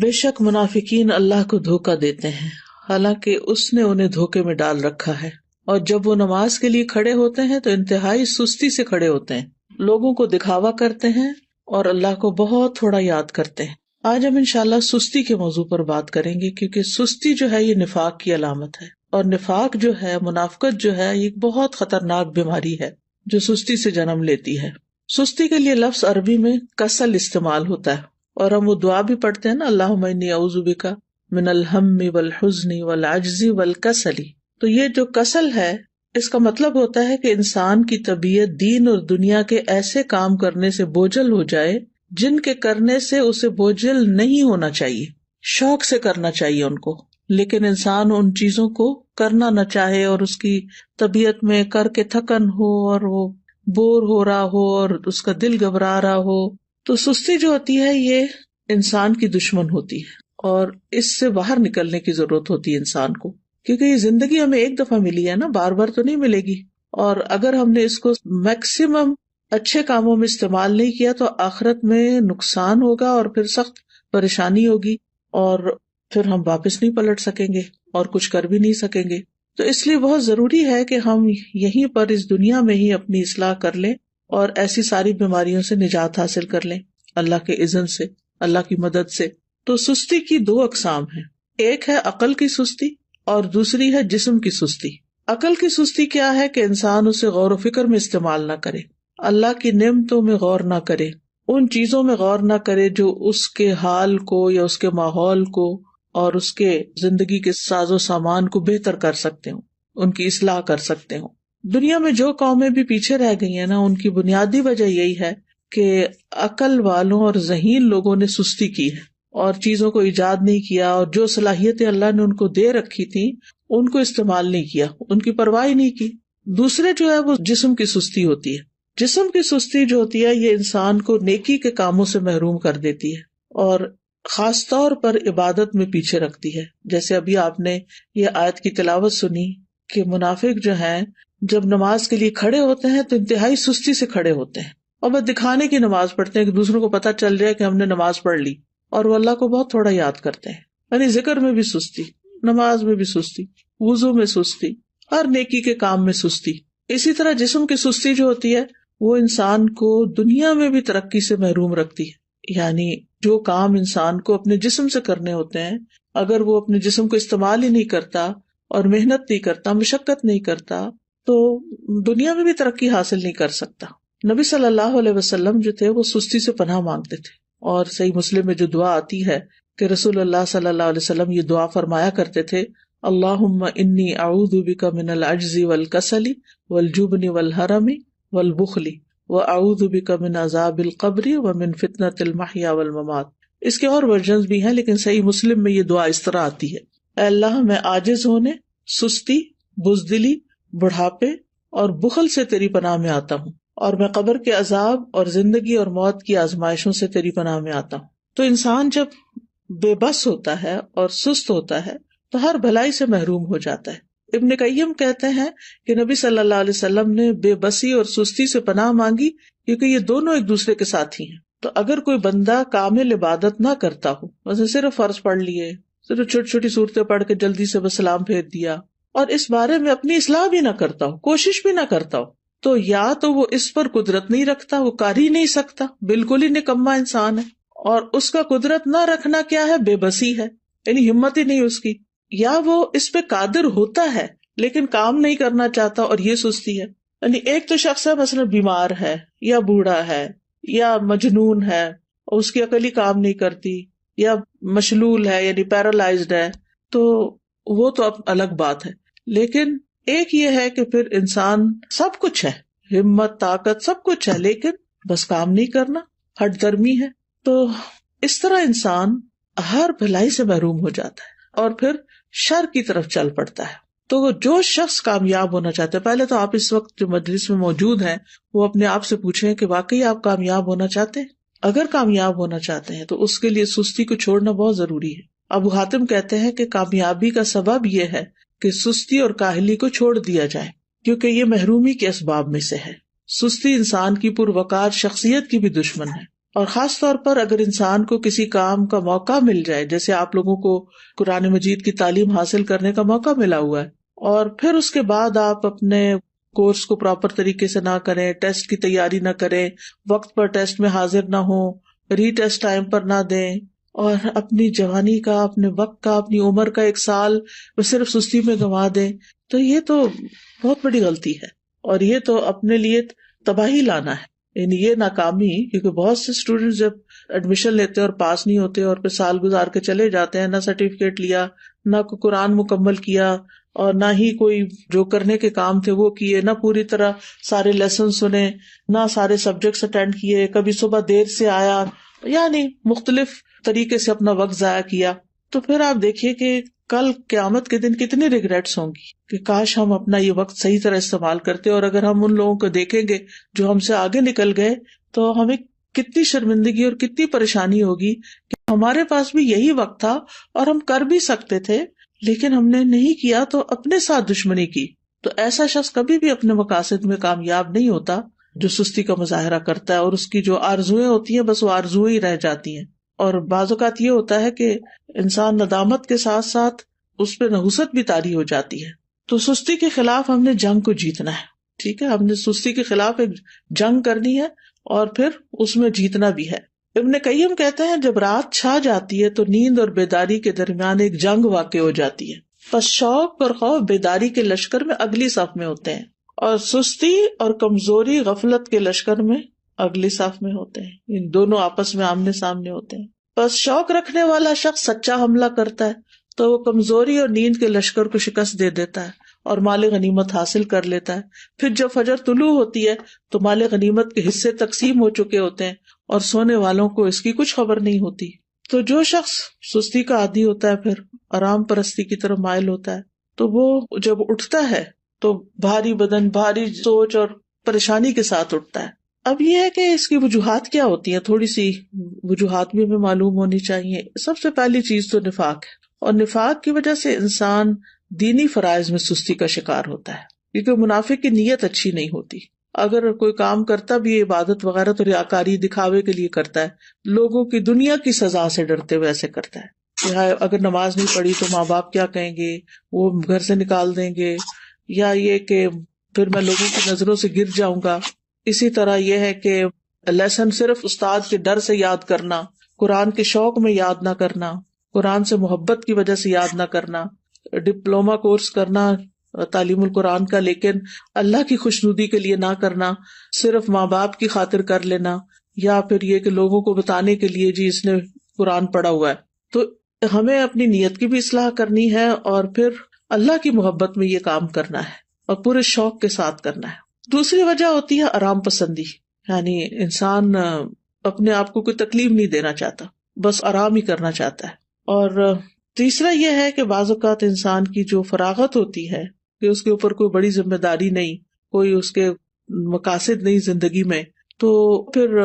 بے شک منافقین اللہ کو دھوکہ دیتے ہیں حالانکہ اس نے انہیں دھوکے میں ڈال رکھا ہے، اور جب وہ نماز کے لیے کھڑے ہوتے ہیں تو انتہائی سستی سے کھڑے ہوتے ہیں، لوگوں کو دکھاوا کرتے ہیں اور اللہ کو بہت تھوڑا یاد کرتے ہیں۔ آج ہم انشاءاللہ سستی کے موضوع پر بات کریں گے، کیونکہ سستی جو ہے یہ نفاق کی علامت ہے، اور نفاق جو ہے، منافقت جو ہے، یہ بہت خطرناک بیماری ہے جو سستی سے جنم لیتی ہے۔ سستی کے لیے لفظ عربی میں کسل استعمال ہوتا ہے، اور ہم وہ دعا بھی پڑھتے ہیں نا، اللہم انی اعوذ بک من الہم والحزن والعجز والکسل۔ تو یہ جو کسل ہے، اس کا مطلب ہوتا ہے کہ انسان کی طبیعت دین اور دنیا کے ایسے کام کرنے سے بوجھل ہو جائے جن کے کرنے سے اسے بوجھل نہیں ہونا چاہیے، شوق سے کرنا چاہیے ان کو، لیکن انسان ان چیزوں کو کرنا نہ چاہے اور اس کی طبیعت میں کر کے تھکن ہو اور وہ بور ہو رہا ہو اور اس کا دل گھبرا رہا ہو۔ تو سستی جو ہوتی ہے یہ انسان کی دشمن ہوتی ہے، اور اس سے باہر نکلنے کی ضرورت ہوتی ہے انسان کو، کیونکہ یہ زندگی ہمیں ایک دفعہ ملی ہے نا، بار بار تو نہیں ملے گی، اور اگر ہم نے اس کو میکسیمم اچھے کاموں میں استعمال نہیں کیا تو آخرت میں نقصان ہوگا اور پھر سخت پریشانی ہوگی، اور پھر ہم واپس نہیں پلٹ سکیں گے اور کچھ کر بھی نہیں سکیں گے۔ تو اس لیے بہت ضروری ہے کہ ہم یہیں پر اس دنیا میں ہی اپنی اصلاح کر لیں اور ایسی ساری بیماریوں سے نجات حاصل کر لیں اللہ کے اذن سے، اللہ کی مدد سے۔ تو سستی کی دو اقسام ہیں، ایک ہے عقل کی سستی اور دوسری ہے جسم کی سستی۔ عقل کی سستی کیا ہے کہ انسان اسے غور و فکر میں استعمال نہ کرے، اللہ کی نعمتوں میں غور نہ کرے، ان چیزوں میں غور نہ کرے جو اس کے حال کو یا اس کے ماحول کو اور اس کے زندگی کے ساز و سامان کو بہتر کر سکتے ہوں، ان کی اصلاح کر سکتے ہوں۔ دنیا میں جو قومیں بھی پیچھے رہ گئی ہیں نا، ان کی بنیادی وجہ یہی ہے کہ عقل والوں اور ذہین لوگوں نے سستی کی ہے اور چیزوں کو ایجاد نہیں کیا، اور جو صلاحیتیں اللہ نے ان کو دے رکھی تھی ان کو استعمال نہیں کیا، ان کی پرواہ نہیں کی۔ دوسرے جو ہے وہ جسم کی سستی ہوتی ہے۔ جسم کی سستی جو ہوتی ہے یہ انسان کو نیکی کے کاموں سے محروم کر دیتی ہے اور خاص طور پر عبادت میں پیچھے رکھتی ہے۔ جیسے ابھی آپ نے یہ آیت کی تلاوت سنی کہ منافق جو ہیں جب نماز کے لیے کھڑے ہوتے ہیں تو انتہائی سستی سے کھڑے ہوتے ہیں، اور بس دکھانے کی نماز پڑھتے ہیں کہ دوسروں کو پتہ چل جائے کہ ہم نے نماز پڑھ لی، اور وہ اللہ کو بہت تھوڑا یاد کرتے ہیں۔ یعنی ذکر میں بھی سستی، نماز میں بھی سستی، وضو میں سستی، ہر نیکی کے کام میں سستی۔ اسی طرح جسم کی سستی جو ہوتی ہے وہ انسان کو دنیا میں بھی ترقی سے محروم رکھتی ہے۔ یعنی جو کام انسان کو اپنے جسم سے کرنے ہوتے ہیں، اگر وہ اپنے جسم کو استعمال ہی نہیں کرتا اور محنت نہیں کرتا، مشقت نہیں کرتا، تو دنیا میں بھی ترقی حاصل نہیں کر سکتا۔ نبی صلی اللہ علیہ وسلم جو تھے وہ سستی سے پناہ مانگتے تھے، اور صحیح مسلم میں جو دعا آتی ہے کہ رسول اللہ صلی اللہ علیہ وسلم یہ دعا فرمایا کرتے تھے، اللہم انی اعوذ بک من العجز والکسل والجبن والحرم والبخل واعوذ بک من عذاب القبر ومن فتنۃ المحیا والممات۔ اس کے اور ورژنز بھی ہیں، لیکن صحیح مسلم میں یہ دعا اس طرح آتی ہے، اے اللہ میں عاجز ہونے، سستی، بزدلی، بڑھاپے اور بخل سے تیری پناہ میں آتا ہوں، اور میں قبر کے عذاب اور زندگی اور موت کی آزمائشوں سے تیری پناہ میں آتا ہوں۔ تو انسان جب بے بس ہوتا ہے اور سست ہوتا ہے تو ہر بھلائی سے محروم ہو جاتا ہے۔ ابن قیم کہتے ہیں کہ نبی صلی اللہ علیہ وسلم نے بے بسی اور سستی سے پناہ مانگی کیونکہ یہ دونوں ایک دوسرے کے ساتھی ہیں۔ تو اگر کوئی بندہ کامل عبادت نہ کرتا ہو، مثلا صرف فرض پڑھ لیے، صرف چھوٹی چھوٹی صورتیں پڑھ کے جلدی سے بس سلام پھیر دیا، اور اس بارے میں اپنی اصلاح بھی نہ کرتا ہو، کوشش بھی نہ کرتا ہو، تو یا تو وہ اس پر قدرت نہیں رکھتا، وہ کر ہی نہیں سکتا، بالکل ہی نکما انسان ہے، اور اس کا قدرت نہ رکھنا کیا ہے؟ بے بسی ہے، یعنی ہمت ہی نہیں اس کی، یا وہ اس پہ قادر ہوتا ہے لیکن کام نہیں کرنا چاہتا، اور یہ سستی ہے۔ یعنی ایک تو شخص ہے مثلا بیمار ہے یا بوڑھا ہے یا مجنون ہے، اور اس کی عقل ہی کام نہیں کرتی، یا مشلول ہے یعنی پیرالائزڈ ہے، تو وہ تو اب الگ بات ہے۔ لیکن ایک یہ ہے کہ پھر انسان سب کچھ ہے، ہمت، طاقت، سب کچھ ہے، لیکن بس کام نہیں کرنا، ہٹ درمی ہے۔ تو اس طرح انسان ہر بھلائی سے محروم ہو جاتا ہے اور پھر شر کی طرف چل پڑتا ہے۔ تو جو شخص کامیاب ہونا چاہتا ہے، پہلے تو آپ اس وقت جو مجلس میں موجود ہیں وہ اپنے آپ سے پوچھیں کہ واقعی آپ کامیاب ہونا چاہتے ہیں؟ اگر کامیاب ہونا چاہتے ہیں تو اس کے لیے سستی کو چھوڑنا بہت ضروری ہے۔ ابو حاتم کہتے ہیں کہ کامیابی کا سبب یہ ہے کہ سستی اور کاہلی کو چھوڑ دیا جائے، کیونکہ یہ محرومی کے اسباب میں سے ہے۔ سستی انسان کی پروقار شخصیت کی بھی دشمن ہے، اور خاص طور پر اگر انسان کو کسی کام کا موقع مل جائے، جیسے آپ لوگوں کو قرآن مجید کی تعلیم حاصل کرنے کا موقع ملا ہوا ہے، اور پھر اس کے بعد آپ اپنے کورس کو پراپر طریقے سے نہ کریں، ٹیسٹ کی تیاری نہ کریں، وقت پر ٹیسٹ میں حاضر نہ ہوں، ری ٹیسٹ ٹائم پر نہ دیں، اور اپنی جوانی کا، اپنے وقت کا، اپنی عمر کا 1 سال وہ صرف سستی میں گنوا دیں، تو یہ تو بہت بڑی غلطی ہے، اور یہ تو اپنے لیے تباہی لانا ہے، یعنی یہ ناکامی. کیونکہ بہت سے اسٹوڈینٹس جب ایڈمیشن لیتے اور پاس نہیں ہوتے اور پھر سال گزار کے چلے جاتے ہیں، نہ سرٹیفکیٹ لیا، نہ کوئی قرآن مکمل کیا، اور نہ ہی کوئی جو کرنے کے کام تھے وہ کیے، نہ پوری طرح سارے لیسن سنے، نہ سارے سبجیکٹس اٹینڈ کیے، کبھی صبح دیر سے آیا، یعنی مختلف طریقے سے اپنا وقت ضائع کیا. تو پھر آپ دیکھیے کہ کل قیامت کے دن کتنی ریگریٹس ہوں گی کہ کاش ہم اپنا یہ وقت صحیح طرح استعمال کرتے. اور اگر ہم ان لوگوں کو دیکھیں گے جو ہم سے آگے نکل گئے تو ہمیں کتنی شرمندگی اور کتنی پریشانی ہوگی کہ ہمارے پاس بھی یہی وقت تھا اور ہم کر بھی سکتے تھے لیکن ہم نے نہیں کیا، تو اپنے ساتھ دشمنی کی. تو ایسا شخص کبھی بھی اپنے مقاصد میں کامیاب نہیں ہوتا جو سستی کا مظاہرہ کرتا ہے، اور اس کی جو آرزویں ہوتی ہیں بس وہ آرزویں ہی رہ جاتی ہیں. اور بعض اوقات یہ ہوتا ہے کہ انسان ندامت کے ساتھ ساتھ اس پہ نحوست بھی طاری ہو جاتی ہے. تو سستی کے خلاف ہم نے جنگ کو جیتنا ہے. ٹھیک ہے، ہم نے سستی کے خلاف ایک جنگ کرنی ہے اور پھر اس میں جیتنا بھی ہے. ابن قیم کہتے ہیں جب رات چھا جاتی ہے تو نیند اور بیداری کے درمیان ایک جنگ واقع ہو جاتی ہے. پس شوق اور خوف بیداری کے لشکر میں اگلی صف میں ہوتے ہیں، اور سستی اور کمزوری غفلت کے لشکر میں اگلی صف میں ہوتے ہیں. ان دونوں آپس میں آمنے سامنے ہوتے ہیں. بس شوق رکھنے والا شخص سچا حملہ کرتا ہے تو وہ کمزوری اور نیند کے لشکر کو شکست دے دیتا ہے اور مال غنیمت حاصل کر لیتا ہے. پھر جب فجر طلوع ہوتی ہے تو مال غنیمت کے حصے تقسیم ہو چکے ہوتے ہیں اور سونے والوں کو اس کی کچھ خبر نہیں ہوتی. تو جو شخص سستی کا عادی ہوتا ہے پھر آرام پرستی کی طرف مائل ہوتا ہے، تو وہ جب اٹھتا ہے تو بھاری بدن، بھاری سوچ اور پریشانی کے ساتھ اٹھتا ہے. اب یہ ہے کہ اس کی وجوہات کیا ہوتی ہیں، تھوڑی سی وجوہات بھی ہمیں معلوم ہونی چاہیے. سب سے پہلی چیز تو نفاق ہے، اور نفاق کی وجہ سے انسان دینی فرائض میں سستی کا شکار ہوتا ہے، کیونکہ منافق کی نیت اچھی نہیں ہوتی. اگر کوئی کام کرتا بھی عبادت وغیرہ تو ریاکاری دکھاوے کے لیے کرتا ہے، لوگوں کی دنیا کی سزا سے ڈرتے ہوئے ایسے کرتا ہے کہ اگر نماز نہیں پڑھی تو ماں باپ کیا کہیں گے، وہ گھر سے نکال دیں گے، یا یہ کہ پھر میں لوگوں کی نظروں سے گر جاؤں گا. اسی طرح یہ ہے کہ لیسن صرف استاد کے ڈر سے یاد کرنا، قرآن کے شوق میں یاد نہ کرنا، قرآن سے محبت کی وجہ سے یاد نہ کرنا، ڈپلوما کورس کرنا تعلیم القرآن کا لیکن اللہ کی خوشنودی کے لیے نہ کرنا، صرف ماں باپ کی خاطر کر لینا، یا پھر یہ کہ لوگوں کو بتانے کے لیے جی اس نے قرآن پڑھا ہوا ہے. تو ہمیں اپنی نیت کی بھی اصلاح کرنی ہے اور پھر اللہ کی محبت میں یہ کام کرنا ہے اور پورے شوق کے ساتھ کرنا ہے. دوسری وجہ ہوتی ہے آرام پسندی، یعنی انسان اپنے آپ کو کوئی تکلیف نہیں دینا چاہتا، بس آرام ہی کرنا چاہتا ہے. اور تیسرا یہ ہے کہ بعض اوقات انسان کی جو فراغت ہوتی ہے کہ اس کے اوپر کوئی بڑی ذمہ داری نہیں، کوئی اس کے مقاصد نہیں زندگی میں، تو پھر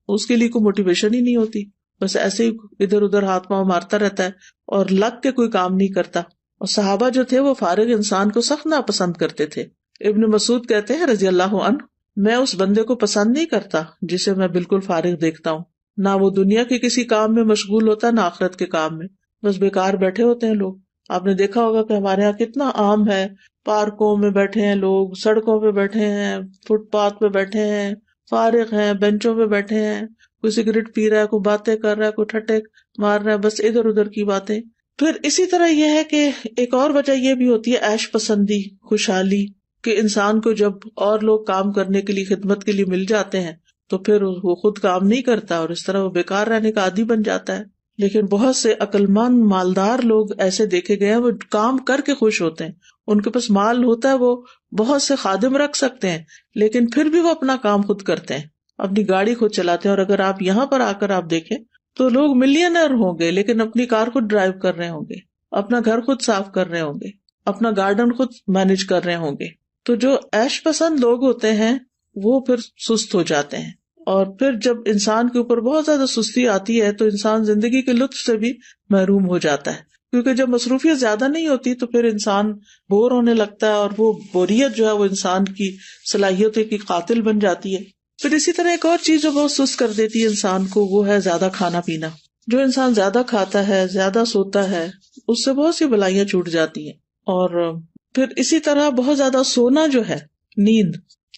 اس کے لیے کوئی موٹیویشن ہی نہیں ہوتی، بس ایسے ہی ادھر ادھر ہاتھ پاؤں مارتا رہتا ہے اور لگ کے کوئی کام نہیں کرتا. اور صحابہ جو تھے وہ فارغ انسان کو سخت ناپسند کرتے تھے. ابن مسعود کہتے ہیں رضی اللہ عنہ، میں اس بندے کو پسند نہیں کرتا جسے میں بالکل فارغ دیکھتا ہوں، نہ وہ دنیا کے کسی کام میں مشغول ہوتا نہ آخرت کے کام میں، بس بیکار بیٹھے ہوتے ہیں لوگ. آپ نے دیکھا ہوگا کہ ہمارے یہاں کتنا عام ہے، پارکوں میں بیٹھے ہیں لوگ، سڑکوں پہ بیٹھے ہیں، فٹ پاتھ پہ بیٹھے ہیں، فارغ ہیں، بینچوں پہ بیٹھے ہیں، کوئی سگریٹ پی رہا ہے، کوئی باتیں کر رہا ہے، کوئی ٹھٹے مار رہا ہے، بس ادھر ادھر کی باتیں. پھر اسی طرح یہ ہے کہ ایک اور وجہ یہ بھی ہوتی ہے عیش پسندی، خوشحالی، کہ انسان کو جب اور لوگ کام کرنے کے لیے، خدمت کے لیے مل جاتے ہیں تو پھر وہ خود کام نہیں کرتا اور اس طرح وہ بیکار رہنے کا عادی بن جاتا ہے. لیکن بہت سے عقل مند مالدار لوگ ایسے دیکھے گئے ہیں، وہ کام کر کے خوش ہوتے ہیں، ان کے پاس مال ہوتا ہے، وہ بہت سے خادم رکھ سکتے ہیں لیکن پھر بھی وہ اپنا کام خود کرتے ہیں، اپنی گاڑی خود چلاتے ہیں. اور اگر آپ یہاں پر آ کر آپ دیکھیں تو لوگ ملینئر ہوں گے لیکن اپنی کار خود ڈرائیو کر رہے ہوں گے، اپنا گھر خود صاف کر رہے ہوں گے، اپنا گارڈن خود مینج کر رہے ہوں گے. تو جو عیش پسند لوگ ہوتے ہیں وہ پھر سست ہو جاتے ہیں، اور پھر جب انسان کے اوپر بہت زیادہ سستی آتی ہے تو انسان زندگی کے لطف سے بھی محروم ہو جاتا ہے، کیونکہ جب مصروفیت زیادہ نہیں ہوتی تو پھر انسان بور ہونے لگتا ہے، اور وہ بوریت جو ہے وہ انسان کی صلاحیتوں کی قاتل بن جاتی ہے. پھر اسی طرح ایک اور چیز جو بہت سست کر دیتی ہے انسان کو، وہ ہے زیادہ کھانا پینا. جو انسان زیادہ کھاتا ہے، زیادہ سوتا ہے، اس سے بہت سی بلائیاں چھوٹ جاتی ہیں. اور پھر اسی طرح بہت زیادہ سونا جو ہے، نیند،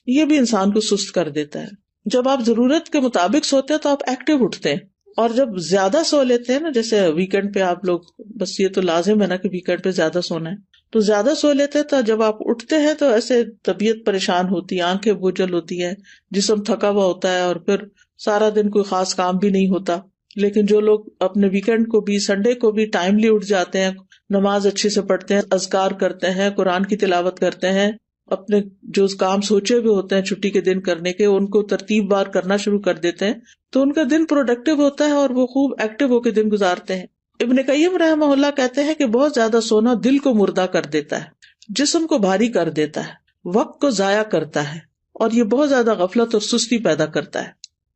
یہ بھی انسان کو سست کر دیتا ہے. جب آپ ضرورت کے مطابق سوتے ہیں تو آپ ایکٹیو اٹھتے ہیں، اور جب زیادہ سو لیتے ہیں نا، جیسے ویکینڈ پہ آپ لوگ، بس یہ تو لازم ہے نا کہ ویکینڈ پہ زیادہ سونا ہے، تو زیادہ سو لیتے ہیں تو جب آپ اٹھتے ہیں تو ایسے طبیعت پریشان ہوتی ہے، آنکھیں بوجھل ہوتی ہے، جسم تھکا ہوا ہوتا ہے، اور پھر سارا دن کوئی خاص کام بھی نہیں ہوتا. لیکن جو لوگ اپنے ویکینڈ کو بھی، سنڈے کو بھی ٹائملی اٹھ جاتے ہیں، نماز اچھے سے پڑھتے ہیں، اذکار کرتے ہیں، قرآن کی تلاوت کرتے ہیں، اپنے جو کام سوچے ہوئے ہوتے ہیں چھٹی کے دن کرنے کے، ان کو ترتیب بار کرنا شروع کر دیتے ہیں، تو ان کا دن پروڈکٹیو ہوتا ہے اور وہ خوب ایکٹیو ہو کے دن گزارتے ہیں. ابن قیم رحمہ اللہ کہتے ہیں کہ بہت زیادہ سونا دل کو مردہ کر دیتا ہے، جسم کو بھاری کر دیتا ہے، وقت کو ضائع کرتا ہے، اور یہ بہت زیادہ غفلت اور سستی پیدا کرتا ہے.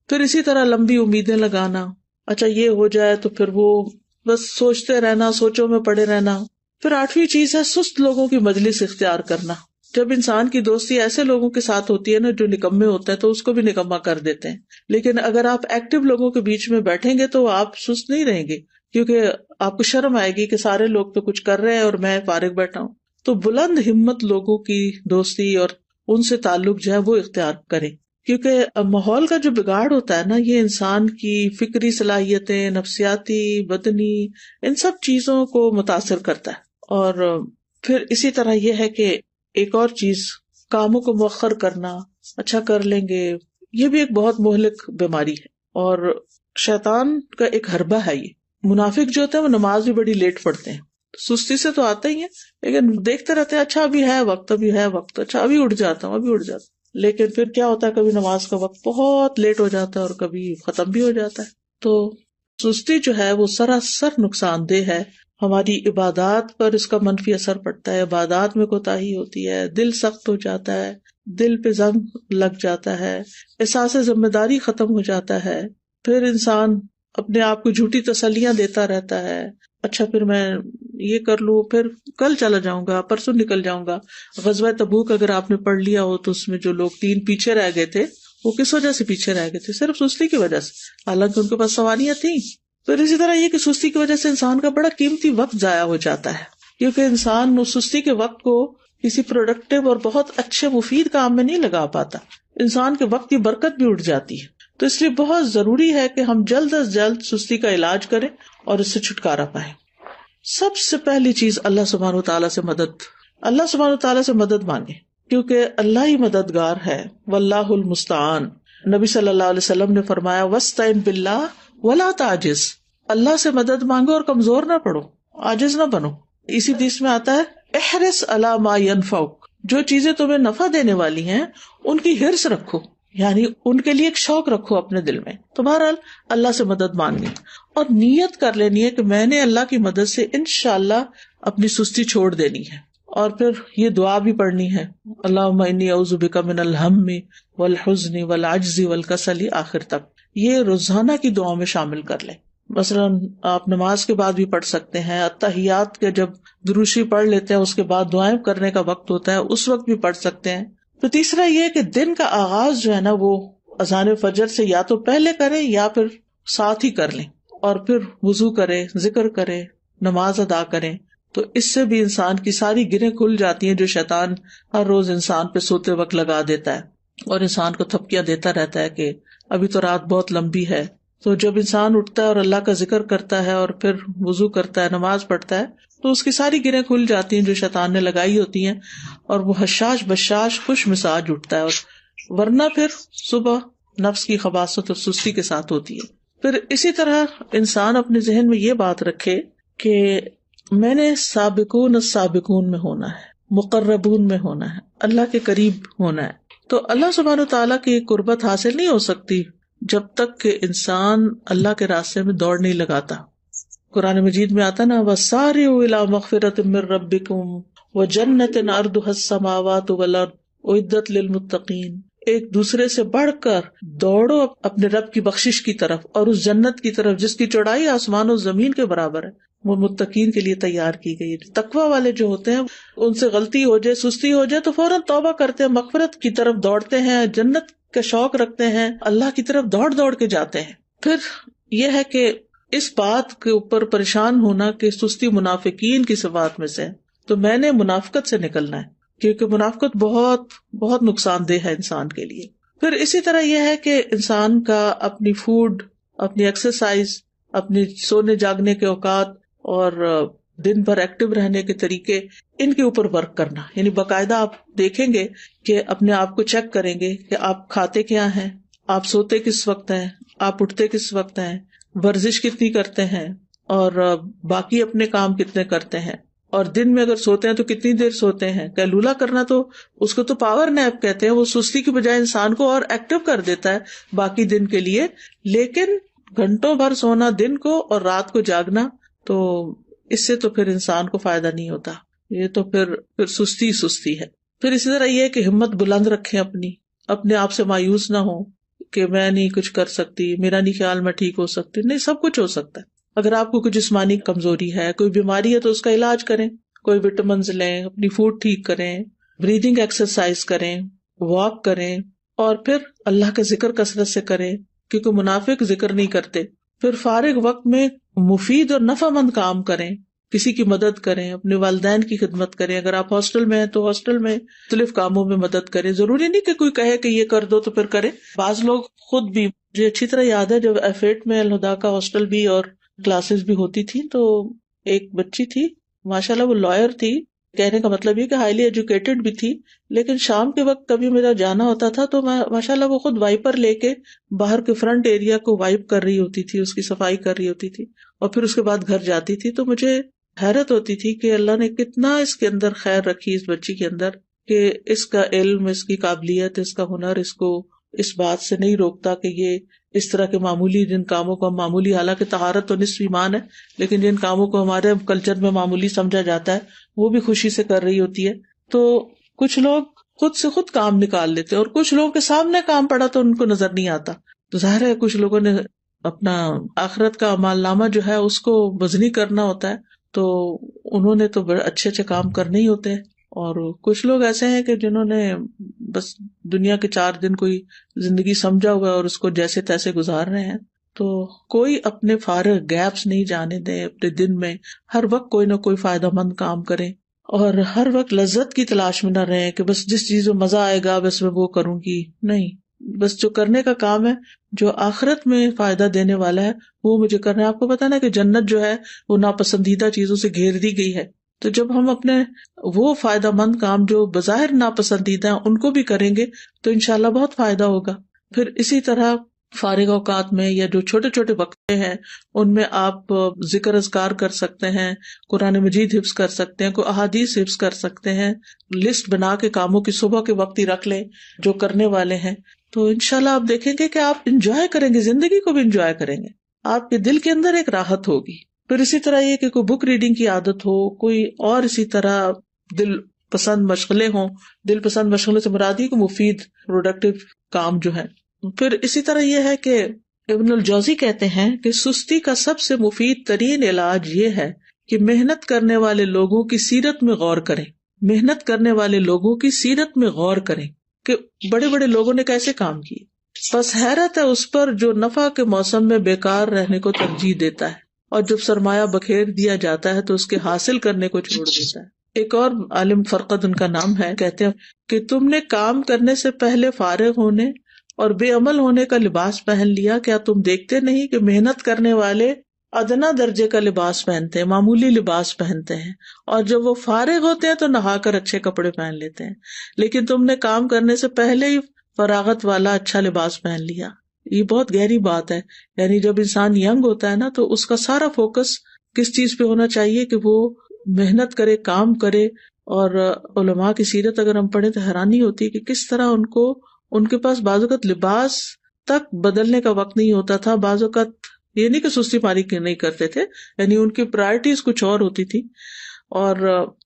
پھر اسی طرح لمبی امیدیں لگانا، اچھا یہ ہو جائے تو پھر وہ بس سوچتے رہنا، سوچوں میں پڑے رہنا. پھر 8ویں چیز ہے سست لوگوں کی مجلس اختیار کرنا. جب انسان کی دوستی ایسے لوگوں کے ساتھ ہوتی ہے نا جو نکمے ہوتے ہیں تو اس کو بھی نکما کر دیتے ہیں. لیکن اگر آپ ایکٹیو لوگوں کے بیچ میں بیٹھیں گے تو آپ سست نہیں رہیں گے، کیونکہ آپ کو شرم آئے گی کہ سارے لوگ تو کچھ کر رہے ہیں اور میں فارغ بیٹھا ہوں. تو بلند ہمت لوگوں کی دوستی اور ان سے تعلق جو ہے وہ اختیار کریں، کیونکہ ماحول کا جو بگاڑ ہوتا ہے نا، یہ انسان کی فکری صلاحیتیں، نفسیاتی، بدنی، ان سب چیزوں کو متاثر کرتا ہے. اور پھر اسی طرح یہ ہے کہ ایک اور چیز، کاموں کو مؤخر کرنا، اچھا کر لیں گے، یہ بھی ایک بہت مہلک بیماری ہے اور شیطان کا ایک حربہ ہے. یہ منافق جو ہوتے ہیں وہ نماز بھی بڑی لیٹ پڑھتے ہیں، سستی سے تو آتے ہی ہیں لیکن دیکھتے رہتے ہیں اچھا ابھی ہے وقت، ابھی ہے وقت، اچھا ابھی اٹھ جاتا ہوں، ابھی اٹھ جاتا ہوں. لیکن پھر کیا ہوتا ہے، کبھی نماز کا وقت بہت لیٹ ہو جاتا ہے اور کبھی ختم بھی ہو جاتا ہے. تو سستی جو ہے وہ سراسر نقصان دہ ہے. ہماری عبادات پر اس کا منفی اثر پڑتا ہے، عبادات میں کوتاہی ہوتی ہے، دل سخت ہو جاتا ہے، دل پہ زنگ لگ جاتا ہے، احساس ذمہ داری ختم ہو جاتا ہے. پھر انسان اپنے آپ کو جھوٹی تسلیاں دیتا رہتا ہے، اچھا پھر میں یہ کر لوں، پھر کل چلا جاؤں گا، پرسوں نکل جاؤں گا. غزوہ تبوک اگر آپ نے پڑھ لیا ہو تو اس میں جو لوگ 3 پیچھے رہ گئے تھے، وہ کس وجہ سے پیچھے رہ گئے تھے؟ صرف سستی کی وجہ سے، حالانکہ ان کے پاس سواریاں تھیں. پھر اسی طرح یہ کہ سستی کی وجہ سے انسان کا بڑا قیمتی وقت ضائع ہو جاتا ہے، کیونکہ انسان اس سستی کے وقت کو کسی پروڈکٹیو اور بہت اچھے مفید کام میں نہیں لگا پاتا. انسان کے وقت کی برکت بھی اٹھ جاتی ہے. تو اس لیے بہت ضروری ہے کہ ہم جلد از جلد سستی کا علاج کریں اور اس سے چھٹکارا پائیں. سب سے پہلی چیز اللہ سبحانہ و تعالیٰ سے مدد، اللہ سبحانہ و تعالیٰ سے مدد مانگے، کیونکہ اللہ ہی مددگار ہے. واللہ المستعان. نبی صلی اللہ علیہ وسلم نے فرمایا وَاسْتَعِن بِاللَّهِ وَلَا تَعْجِزْ. اللہ سے مدد مانگو اور کمزور نہ پڑو، عاجز نہ بنو. اسی حدیث میں آتا ہے احرص علی ما ينفعک. جو چیزیں تمہیں نفع دینے والی ہیں ان کی حرص رکھو، یعنی ان کے لیے ایک شوق رکھو اپنے دل میں. تو بہرحال اللہ سے مدد مانگنی اور نیت کر لینی ہے کہ میں نے اللہ کی مدد سے انشاءاللہ اپنی سستی چھوڑ دینی ہے. اور پھر یہ دعا بھی پڑھنی ہے، اللہم انی اعوذ بک من الہم والحزن والعجز والکسل، آخر تک. یہ روزانہ کی دعاؤں میں شامل کر لیں. مثلاً آپ نماز کے بعد بھی پڑھ سکتے ہیں، اتحیات کے جب دروشی پڑھ لیتے ہیں اس کے بعد دعائیں کرنے کا وقت ہوتا ہے اس وقت بھی پڑھ سکتے ہیں. تو تیسرا یہ کہ دن کا آغاز جو ہے نا وہ اذان فجر سے یا تو پہلے کریں یا پھر ساتھ ہی کر لیں، اور پھر وضو کریں، ذکر کریں، نماز ادا کریں. تو اس سے بھی انسان کی ساری گرہیں کھل جاتی ہیں جو شیطان ہر روز انسان پہ سوتے وقت لگا دیتا ہے اور انسان کو تھپکیاں دیتا رہتا ہے کہ ابھی تو رات بہت لمبی ہے. تو جب انسان اٹھتا ہے اور اللہ کا ذکر کرتا ہے اور پھر وضو کرتا ہے، نماز پڑھتا ہے، تو اس کی ساری گرہیں کھل جاتی ہیں جو شیطان نے لگائی ہوتی ہیں، اور وہ حشاش بشاش خوش مزاج اٹھتا ہے. اور ورنہ پھر صبح نفس کی خباثت اور سستی کے ساتھ ہوتی ہے. پھر اسی طرح انسان اپنے ذہن میں یہ بات رکھے کہ میں نے سابقون السابقون میں ہونا ہے، مقربون میں ہونا ہے، اللہ کے قریب ہونا ہے. تو اللہ سبحانہ وتعالیٰ کی قربت حاصل نہیں ہو سکتی جب تک کہ انسان اللہ کے راستے میں دوڑ نہیں لگاتا. قرآن مجید میں آتا نا وَسَارِعُوا إِلَىٰ مَغْفِرَةٍ مِّن رَّبِّكُمْ وَجَنَّةٍ عَرْضُهَا السَّمَاوَاتُ وَالْأَرْضُ أُعِدَّتْ لِلْمُتَّقِينَ. ایک دوسرے سے بڑھ کر دوڑو اپنے رب کی بخشش کی طرف اور اس جنت کی طرف جس کی چوڑائی آسمان و زمین کے برابر ہے، وہ متقین کے لیے تیار کی گئی ہے. تقوی والے جو ہوتے ہیں ان سے غلطی ہو جائے، سستی ہو جائے تو فوراً توبہ کرتے ہیں، مغفرت کی طرف دوڑتے ہیں، جنت کا شوق رکھتے ہیں، اللہ کی طرف دوڑ دوڑ کے جاتے ہیں. پھر یہ ہے کہ اس بات کے اوپر پریشان ہونا کہ سستی منافقین کی صفات میں سے ہے، تو میں نے منافقت سے نکلنا ہے، کیونکہ منافقت بہت بہت نقصان دہ ہے انسان کے لیے. پھر اسی طرح یہ ہے کہ انسان کا اپنی فوڈ، اپنی ایکسرسائز، اپنی سونے جاگنے کے اوقات اور دن بھر ایکٹیو رہنے کے طریقے، ان کے اوپر ورک کرنا. یعنی باقاعدہ آپ دیکھیں گے کہ اپنے آپ کو چیک کریں گے کہ آپ کھاتے کیا ہیں، آپ سوتے کس وقت ہیں، آپ اٹھتے کس وقت ہیں، ورزش کتنی کرتے ہیں، اور باقی اپنے کام کتنے کرتے ہیں، اور دن میں اگر سوتے ہیں تو کتنی دیر سوتے ہیں. قیلولہ کرنا تو اس کو تو پاور نیپ کہتے ہیں، وہ سستی کی بجائے انسان کو اور ایکٹیو کر دیتا ہے باقی دن کے لیے. لیکن گھنٹوں بھر سونا دن کو اور رات کو جاگنا، تو اس سے تو پھر انسان کو فائدہ نہیں ہوتا، یہ تو پھر سستی ہے. پھر اسی طرح یہ کہ ہمت بلند رکھیں، اپنے آپ سے مایوس نہ ہو کہ میں نہیں کچھ کر سکتی، میرا نہیں خیال میں ٹھیک ہو سکتی. نہیں، سب کچھ ہو سکتا ہے. اگر آپ کو کوئی جسمانی کمزوری ہے، کوئی بیماری ہے، تو اس کا علاج کریں، کوئی وٹامنز لیں، اپنی فوڈ ٹھیک کریں، بریدنگ ایکسرسائز کریں، واک کریں، اور پھر اللہ کا ذکر کثرت سے کریں، کیونکہ منافق ذکر نہیں کرتے. پھر فارغ وقت میں مفید اور نفع مند کام کریں، کسی کی مدد کریں، اپنے والدین کی خدمت کریں. اگر آپ ہاسٹل میں ہیں تو ہاسٹل میں مختلف کاموں میں مدد کریں. ضروری نہیں کہ کوئی کہے کہ یہ کر دو تو پھر کریں. بعض لوگ خود بھی، مجھے اچھی طرح یاد ہے جب F8 میں الہدا کا ہاسٹل بھی اور کلاسز بھی ہوتی تھی، تو ایک بچی تھی، ماشاءاللہ وہ لائر تھی، کہنے کا مطلب یہ کہ ہائیلی ایجوکیٹڈ بھی تھی. لیکن شام کے وقت کبھی میرا جانا ہوتا تھا تو میں ماشاءاللہ وہ خود وائپر لے کے باہر کے فرنٹ ایریا کو وائپ کر رہی ہوتی تھی، اس کی صفائی کر رہی ہوتی تھی، اور پھر اس کے بعد گھر جاتی تھی. تو مجھے حیرت ہوتی تھی کہ اللہ نے کتنا اس کے اندر خیر رکھی، اس بچی کے اندر، کہ اس کا علم، اس کی قابلیت، اس کا ہنر اس کو اس بات سے نہیں روکتا کہ یہ اس طرح کے معمولی جن کاموں کو ہم معمولی، حالانکہ طہارت تو نصف ایمان ہے، لیکن جن کاموں کو ہمارے کلچر میں معمولی سمجھا جاتا ہے وہ بھی خوشی سے کر رہی ہوتی ہے. تو کچھ لوگ خود سے خود کام نکال لیتے اور کچھ لوگوں کے سامنے کام پڑا تو ان کو نظر نہیں آتا. تو ظاہر ہے کچھ لوگوں نے اپنا آخرت کا اعمال نامہ جو ہے اس کو وزنی کرنا ہوتا ہے، تو انہوں نے تو بڑے اچھے اچھے کام کرنے ہی ہوتے ہیں. اور کچھ لوگ ایسے ہیں کہ جنہوں نے بس دنیا کے 4 دن کوئی زندگی سمجھا ہوا ہے اور اس کو جیسے تیسے گزار رہے ہیں. تو کوئی اپنے فارغ گیپس نہیں جانے دیں اپنے دن میں، ہر وقت کوئی نہ کوئی فائدہ مند کام کریں، اور ہر وقت لذت کی تلاش میں نہ رہیں کہ بس جس چیز میں مزہ آئے گا بس میں وہ کروں گی. نہیں، بس جو کرنے کا کام ہے، جو آخرت میں فائدہ دینے والا ہے، وہ مجھے کرنا ہے. آپ کو پتا نا کہ جنت جو ہے وہ ناپسندیدہ چیزوں سے گھیر دی گئی ہے، تو جب ہم اپنے وہ فائدہ مند کام جو بظاہر ناپسندیدہ ہیں ان کو بھی کریں گے تو انشاءاللہ بہت فائدہ ہوگا. پھر اسی طرح فارغ اوقات میں یا جو چھوٹے چھوٹے وقفے ہیں ان میں آپ ذکر اذکار کر سکتے ہیں، قرآن مجید حفظ کر سکتے ہیں، کوئی احادیث حفظ کر سکتے ہیں، لسٹ بنا کے کاموں کی صبح کے وقت ہی رکھ لیں جو کرنے والے ہیں. تو انشاءاللہ آپ دیکھیں گے کہ آپ انجوائے کریں گے، زندگی کو بھی انجوائے کریں گے، آپ کے دل کے اندر ایک راحت ہوگی. پھر اسی طرح یہ کہ کوئی بک ریڈنگ کی عادت ہو، کوئی اور اسی طرح دل پسند مشغلیں ہوں. دل پسند مشغلے سے مراد ہی کہ مفید پروڈکٹیو کام جو ہے. پھر اسی طرح یہ ہے کہ ابن الجوزی کہتے ہیں کہ سستی کا سب سے مفید ترین علاج یہ ہے کہ محنت کرنے والے لوگوں کی سیرت میں غور کریں. محنت کرنے والے لوگوں کی سیرت میں غور کریں کہ بڑے بڑے لوگوں نے کیسے کام کیے. بس حیرت ہے اس پر جو نفع کے موسم میں بیکار رہنے کو ترجیح دیتا ہے، اور جب سرمایہ بکھیر دیا جاتا ہے تو اس کے حاصل کرنے کو چھوڑ دیتا ہے. ایک اور عالم فرقد ان کا نام ہے، کہتے ہیں کہ تم نے کام کرنے سے پہلے فارغ ہونے اور بے عمل ہونے کا لباس پہن لیا. کیا تم دیکھتے نہیں کہ محنت کرنے والے ادنا درجے کا لباس پہنتے ہیں، معمولی لباس پہنتے ہیں، اور جب وہ فارغ ہوتے ہیں تو نہا کر اچھے کپڑے پہن لیتے ہیں، لیکن تم نے کام کرنے سے پہلے ہی فراغت والا اچھا لباس پہن لیا. یہ بہت گہری بات ہے. یعنی جب انسان ینگ ہوتا ہے نا تو اس کا سارا فوکس کس چیز پہ ہونا چاہیے کہ وہ محنت کرے، کام کرے. اور علماء کی سیرت اگر ہم پڑھیں تو حیرانی ہوتی ہے کہ کس طرح ان کے پاس بعض اوقات لباس تک بدلنے کا وقت نہیں ہوتا تھا. بعض اوقات یہ نہیں کہ سستی پاری نہیں کرتے تھے، یعنی ان کی پرائرٹیز کچھ اور ہوتی تھی. اور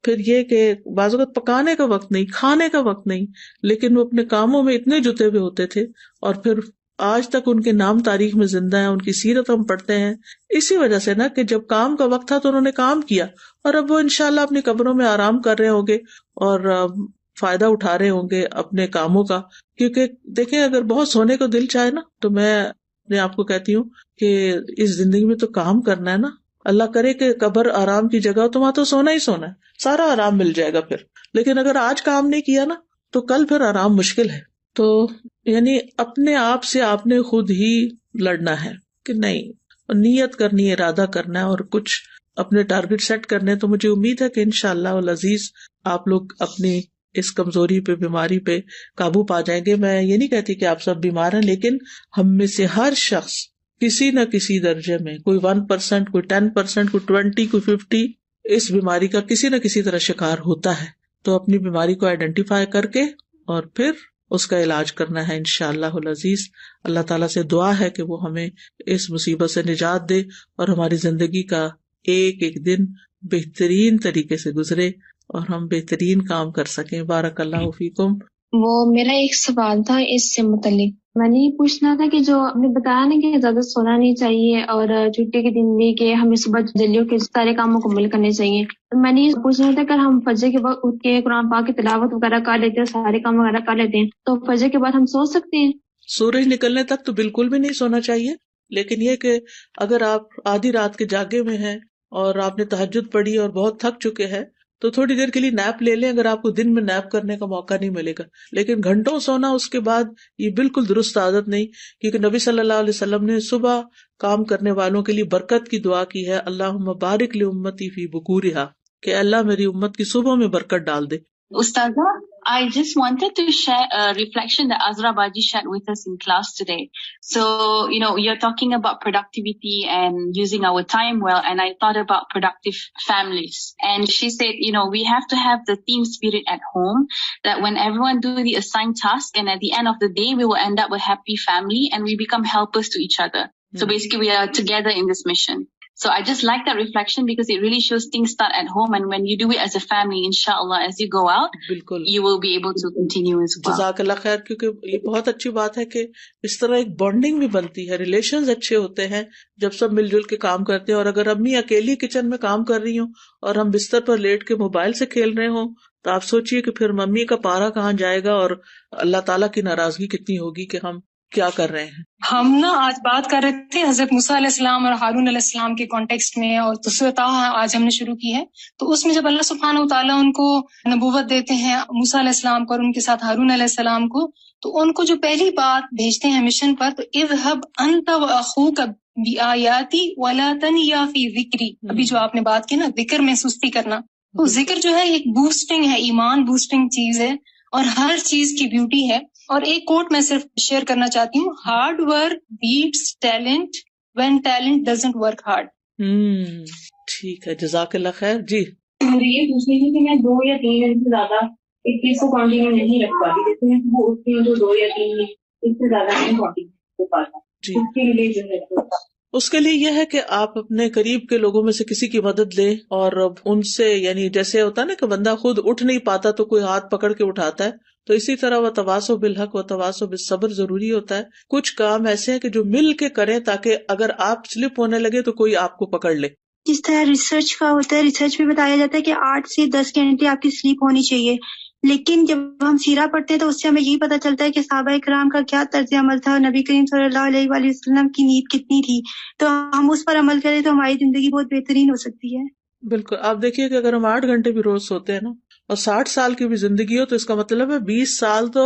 پھر یہ کہ بعض اوقات پکانے کا وقت نہیں، کھانے کا وقت نہیں، لیکن وہ اپنے کاموں میں اتنے جتے ہوئے ہوتے تھے، اور پھر آج تک ان کے نام تاریخ میں زندہ ہیں، ان کی سیرت ہم پڑھتے ہیں اسی وجہ سے نا کہ جب کام کا وقت تھا تو انہوں نے کام کیا، اور اب وہ انشاءاللہ اپنی قبروں میں آرام کر رہے ہوں گے اور فائدہ اٹھا رہے ہوں گے اپنے کاموں کا، کیونکہ دیکھیں اگر بہت سونے کو دل چاہے نا تو میں اپنے آپ کو کہتی ہوں کہ اس زندگی میں تو کام کرنا ہے نا. اللہ کرے کہ قبر آرام کی جگہ ہو تو وہاں تو سونا ہی سونا ہے, سارا آرام مل جائے گا پھر. لیکن اگر آج کام نہیں کیا نا تو کل پھر آرام مشکل ہے. تو یعنی اپنے آپ سے آپ نے خود ہی لڑنا ہے کہ نہیں, نیت کرنی ہے, ارادہ کرنا ہے اور کچھ اپنے ٹارگٹ سیٹ کرنے. تو مجھے امید ہے کہ انشاءاللہ العزیز آپ لوگ اپنی اس کمزوری پہ, بیماری پہ قابو پا جائیں گے. میں یہ نہیں کہتی کہ آپ سب بیمار ہیں, لیکن ہم میں سے ہر شخص کسی نہ کسی درجے میں, کوئی 1%, کوئی 10%, کوئی 20, کوئی 50 اس بیماری کا کسی نہ کسی طرح شکار ہوتا ہے. تو اپنی بیماری کو آئیڈینٹیفائی کر کے اور پھر اس کا علاج کرنا ہے انشاءاللہ العزیز. اللہ تعالیٰ سے دعا ہے کہ وہ ہمیں اس مصیبت سے نجات دے اور ہماری زندگی کا ایک ایک دن بہترین طریقے سے گزرے اور ہم بہترین کام کر سکیں. بارک اللہ فیکم. وہ میرا ایک سوال تھا اس سے متعلق. میں نے یہ پوچھنا تھا کہ جو آپ نے بتایا نا کہ زیادہ سونا نہیں چاہیے اور چھٹی کے دن بھی کہ ہمیں صبح جلدی اٹھ کے سارے کام مکمل کرنے چاہیے. میں نے یہ پوچھنا تھا کہ ہم فجر کے وقت اٹھ کے قرآن پاک کی تلاوت وغیرہ کر لیتے ہیں, سارے کام وغیرہ کر لیتے ہیں, تو فجر کے بعد ہم سو سکتے ہیں؟ سورج نکلنے تک تو بالکل بھی نہیں سونا چاہیے, لیکن یہ کہ اگر آپ آدھی رات کے جاگے میں ہیں اور آپ نے تہجد پڑھی اور بہت تھک چکے ہیں تو تھوڑی دیر کے لیے نیپ لے لیں, اگر آپ کو دن میں نیپ کرنے کا موقع نہیں ملے گا. لیکن گھنٹوں سونا اس کے بعد یہ بالکل درست عادت نہیں, کیونکہ نبی صلی اللہ علیہ وسلم نے صبح کام کرنے والوں کے لیے برکت کی دعا کی ہے, اللہم بارک لامتی فی بکورہا, کہ اللہ میری امت کی صبح میں برکت ڈال دے. Ustaza, I just wanted to share a reflection that Azra Baji shared with us in class today. So, you're talking about productivity and using our time well, and I thought about productive families. And she said, we have to have the team spirit at home, that when everyone do the assigned task, and at the end of the day, we will end up a happy family and we become helpers to each other. So basically, we are together in this mission. So I just like that reflection because it really shows things start at home, and when you do it as a family, inshallah, as you go out, بالکل you will be able to continue as well. جزاک اللہ خیر, کیونکہ یہ بہت اچھی بات ہے کہ اس طرح ایک بانڈنگ بھی بنتی ہے, ریلیشنز اچھے ہوتے ہیں جب سب مل جل کے کام کرتے ہیں. اور اگر امی اکیلی کچن میں کام کر رہی ہوں اور ہم بستر پر لیٹ کے موبائل سے کھیل رہے ہوں تو آپ سوچئے کہ پھر ممی کا پارا کہاں جائے گا اور اللہ تعالیٰ کی ناراضگی کتنی ہوگی کہ ہم کیا کر رہے ہیں. ہم آج بات کر رہے تھے حضرت موسیٰ علیہ السلام اور ہارون علیہ السلام کے کانٹیکسٹ میں, اور سورۃ طٰہٰ آج ہم نے شروع کی ہے. تو اس میں جب اللہ سبحانہ وتعالیٰ ان کو نبوت دیتے ہیں, موسیٰ علیہ السلام کو اور ان کے ساتھ ہارون علیہ السلام کو, تو ان کو جو پہلی بات بھیجتے ہیں مشن پر, تو اذهب انت واخوک بآیاتی ولا تنیا فی ذکری. ابھی جو آپ نے بات کی نا ذکر میں سستی کرنا, تو ذکر جو ہے ایک بوسٹنگ ہے, ایمان بوسٹنگ چیز ہے اور ہر چیز کی بیوٹی ہے. اور ایک کوٹ میں صرف شیئر کرنا چاہتی ہوں, hard work beats talent when talent doesn't work hard. ٹھیک ہے, جزاک اللہ خیر. جی مجھے یہ پوچھنی تھی کہ میں 2 یا 3 دن سے زیادہ ایک چیز کو کنٹینیو نہیں رکھ پاتی, جیسے میں وہ اٹھتی ہوں تو 2 یا 3 دن اس سے زیادہ نہیں کنٹینیو ہو پاتا. جی, اس کے لیے جو ہے اس کے لیے یہ ہے کہ آپ اپنے قریب کے لوگوں میں سے کسی کی مدد لیں اور ان سے, یعنی جیسے ہوتا ہے نا کہ بندہ خود اٹھ نہیں پاتا تو کوئی ہاتھ پکڑ کے اٹھاتا ہے, تو اسی طرح وتواصوا بالحق وتواصوا بالصبر ضروری ہوتا ہے. کچھ کام ایسے ہیں کہ جو مل کے کریں تاکہ اگر آپ سلپ ہونے لگے تو کوئی آپ کو پکڑ لے. جس طرح ریسرچ کا ہوتا ہے, ریسرچ میں بتایا جاتا ہے کہ 8 سے 10 گھنٹے آپ کی سلیپ ہونی چاہیے, لیکن جب ہم سیرہ پڑھتے ہیں تو اس سے ہمیں یہی پتہ چلتا ہے کہ صحابہ کرام کا کیا طرز عمل تھا, نبی کریم صلی اللہ علیہ وآلہ وسلم کی نیند کتنی تھی. تو ہم اس پر عمل کریں تو ہماری زندگی بہت بہترین ہو سکتی ہے. بالکل, آپ دیکھیے کہ اگر ہم 8 گھنٹے بھی روز سوتے ہیں نا اور 60 سال کی بھی زندگی ہو تو اس کا مطلب ہے 20 سال تو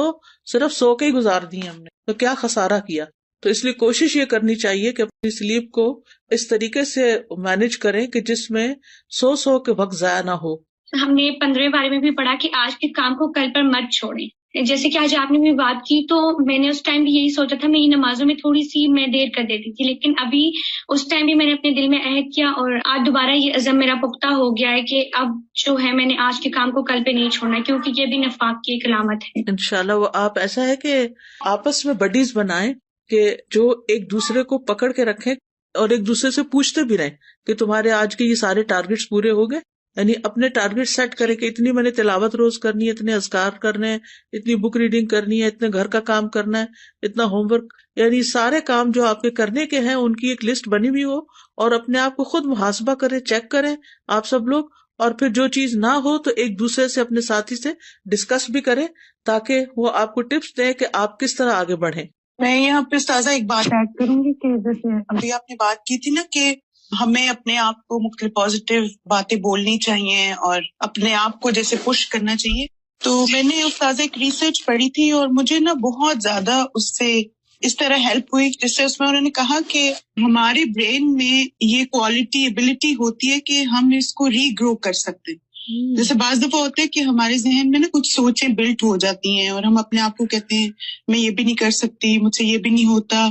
صرف سو کے ہی گزار دیے ہم نے, تو کیا خسارہ کیا. تو اس لیے کوشش یہ کرنی چاہیے کہ اپنی سلیپ کو اس طریقے سے مینج کریں کہ جس میں سو کے وقت ضائع نہ ہو. ہم نے 15 بارے میں بھی پڑھا کہ آج کے کام کو کل پر مت چھوڑیں. جیسے کہ آج آپ نے بھی بات کی تو میں نے اس ٹائم بھی یہی سوچا تھا, میری نمازوں میں تھوڑی سی میں دیر کر دیتی تھی, لیکن ابھی اس ٹائم بھی میں نے اپنے دل میں عہد کیا اور آج دوبارہ یہ عزم میرا پختہ ہو گیا ہے کہ اب جو ہے میں نے آج کے کام کو کل پہ نہیں چھوڑنا, کیونکہ یہ بھی نفاق کی ایک علامت ہے. انشاءاللہ وہ آپ ایسا ہے کہ آپس میں بڈیز بنائیں کہ جو ایک دوسرے کو پکڑ کے رکھیں اور ایک دوسرے سے پوچھتے بھی رہیں کہ تمہارے آج کے یہ سارے ٹارگٹس پورے ہو گئے. یعنی اپنے ٹارگٹ سیٹ کرے کہ اتنی میں نے تلاوت روز کرنی ہے, اتنے اذکار کرنے ہیں, اتنی بک ریڈنگ کرنی ہے, اتنے گھر کا کام کرنا ہے, اتنا ہوم ورک, یعنی سارے کام جو آپ کے کرنے کے ہیں ان کی ایک لسٹ بنی ہوئی ہو اور اپنے آپ کو خود محاسبہ کریں, چیک کریں آپ سب لوگ, اور پھر جو چیز نہ ہو تو ایک دوسرے سے اپنے ساتھی سے ڈسکس بھی کریں تاکہ وہ آپ کو ٹپس دیں کہ آپ کس طرح آگے بڑھیں. میں یہاں پہ استاذہ ایک بات ایڈ کروں گی کہ جیسے ابھی آپ نے بات کی تھی نا کہ ہمیں اپنے آپ کو مختلف پازیٹیو باتیں بولنی چاہیے اور اپنے آپ کو جیسے پش کرنا چاہیے. تو میں نے استاذہ ایک ریسرچ پڑھی تھی اور مجھے نا بہت زیادہ اس سے اس طرح ہیلپ ہوئی، جس سے اس میں انہوں نے کہا کہ ہمارے برین میں یہ کوالٹی ایبلٹی ہوتی ہے کہ ہم اس کو ری گرو کر سکتے ہیں. جیسے بعض دفعہ ہوتا ہے کہ ہمارے ذہن میں نا کچھ سوچیں بلٹ ہو جاتی ہیں اور ہم اپنے آپ کو کہتے ہیں میں یہ بھی نہیں کر سکتی، مجھ سے یہ بھی نہیں ہوتا.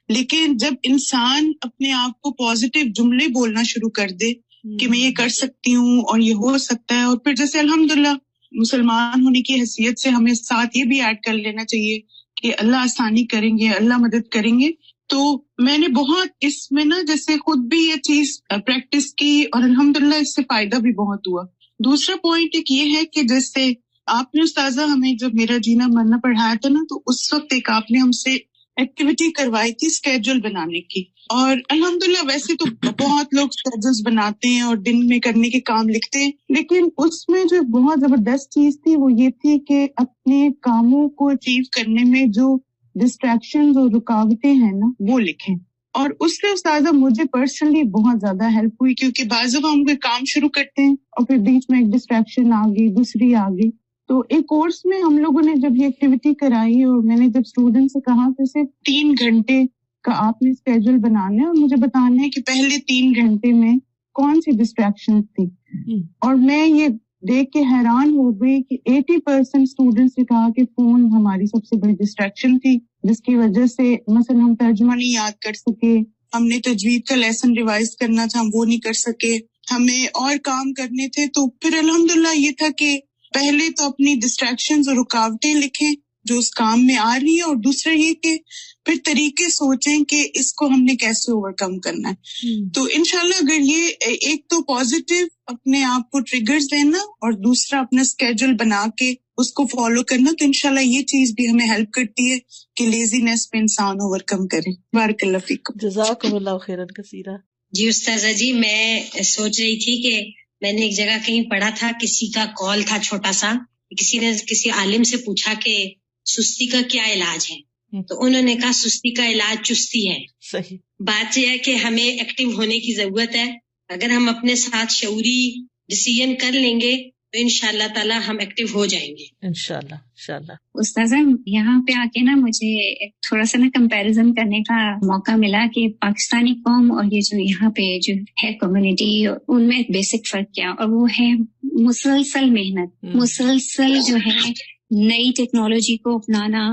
لیکن جب انسان اپنے آپ کو پازیٹیو جملے بولنا شروع کر دے کہ میں یہ کر سکتی ہوں اور یہ ہو سکتا ہے، اور پھر جیسے الحمدللہ مسلمان ہونے کی حیثیت سے ہمیں ساتھ یہ بھی ایڈ کر لینا چاہیے کہ اللہ آسانی کریں گے، اللہ مدد کریں گے. تو میں نے بہت اس میں نا جیسے خود بھی یہ چیز پریکٹس کی اور الحمدللہ اس سے فائدہ بھی بہت ہوا. دوسرا پوائنٹ ایک یہ ہے کہ جیسے آپ نے استاذہ ہمیں جب میرا جینا مرنا پڑھایا تھا نا، تو اس وقت ایک آپ نے ہم سے ایکٹیویٹی کروائی تھی اسکیڈول بنانے کی. اور الحمدللہ ویسے تو بہت لوگ اسکیڈولز بناتے ہیں اور دن میں کرنے کے کام لکھتے ہیں، لیکن اس میں جو بہت زبردست چیز تھی وہ یہ تھی کہ اپنے کاموں کو اچیو کرنے میں جو ڈسٹریکشنز اور رکاوٹیں ہیں نا وہ لکھیں. اور اس سے استاذہ مجھے پرسنلی بہت زیادہ ہیلپ ہوئی، کیونکہ بعض دفعہ ہم کوئی کام شروع کرتے ہیں اور پھر بیچ میں ایک ڈسٹریکشن آ گئی، دوسری آ گئی. تو ایک کورس میں ہم لوگوں نے جب یہ ایکٹیویٹی کرائی اور میں نے جب اسٹوڈنٹ سے کہا کہ صرف 3 گھنٹے کا آپ نے اسکیڈول بنانا ہے اور مجھے بتانا ہے کہ پہلے 3 گھنٹے میں کون سی ڈسٹریکشن تھی. اور میں یہ دیکھ کے حیران ہو گئی کہ 80% اسٹوڈنٹس نے کہا کہ فون ہماری سب سے بڑی ڈسٹریکشن تھی، جس کی وجہ سے مثلا ہم ترجمہ نہیں یاد کر سکے، ہم نے تجوید کا لیسن ریوائز کرنا تھا ہم وہ نہیں کر سکے، ہمیں اور کام کرنے تھے. تو پھر الحمدللہ یہ تھا کہ پہلے تو اپنی ڈسٹریکشنز اور رکاوٹیں لکھیں جو اس کام میں آ رہی ہیں، اور دوسرا یہ کہ پھر طریقے سوچیں کہ اس کو ہم نے کیسے اوور کم کرنا ہے. تو انشاءاللہ اگر یہ ایک تو پازیٹیو اپنے آپ کو ٹریگرز دینا اور دوسرا اپنا اسکیڈول بنا کے اس کو فالو کرنا، تو انشاءاللہ یہ چیز بھی ہمیں ہیلپ کرتی ہے کہ لیزینس پہ انسان اوور کم کرے. بارک اللہ فیکم. جزاکم اللہ خیرن کثیرا. جی استاذہ جی، میں سوچ رہی تھی کہ میں نے ایک جگہ کہیں پڑھا تھا، کسی کا کال تھا چھوٹا سا، کسی نے کسی عالم سے پوچھا کہ سستی کا کیا علاج ہے، تو انہوں نے کہا سستی کا علاج چستی ہے. صحیح بات یہ ہے کہ ہمیں ایکٹیو ہونے کی ضرورت ہے. اگر ہم اپنے ساتھ شعوری ڈیسیژن کر لیں گے تو انشاءاللہ تعالی ہم ایکٹیو ہو جائیں گے انشاءاللہ. استاذہ یہاں پہ آ کے نا مجھے تھوڑا سا نا کمپیریزن کرنے کا موقع ملا کہ پاکستانی قوم اور یہ جو یہاں پہ جو ہے کمیونٹی، ان میں بیسک فرق کیا، اور وہ ہے مسلسل محنت، مسلسل جو ہے نئی ٹیکنالوجی کو اپنانا،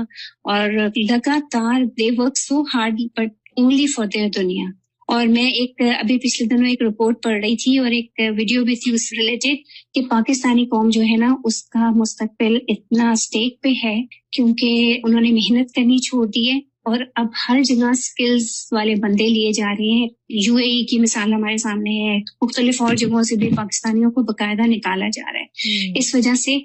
اور لگاتار they work so hard but only for their دنیا. اور میں ایک ابھی پچھلے دنوں ایک رپورٹ پڑھ رہی تھی اور ایک ویڈیو بھی تھی اس سے ریلیٹڈ کہ پاکستانی قوم جو ہے نا اس کا مستقبل اتنا اسٹیک پہ ہے کیونکہ انہوں نے محنت کرنی چھوڑ دی ہے، اور اب ہر جگہ سکلز والے بندے لیے جا رہے ہیں. UAE کی مثال ہمارے سامنے ہے، مختلف اور جگہوں سے بھی پاکستانیوں کو باقاعدہ نکالا جا رہا ہے اس وجہ سے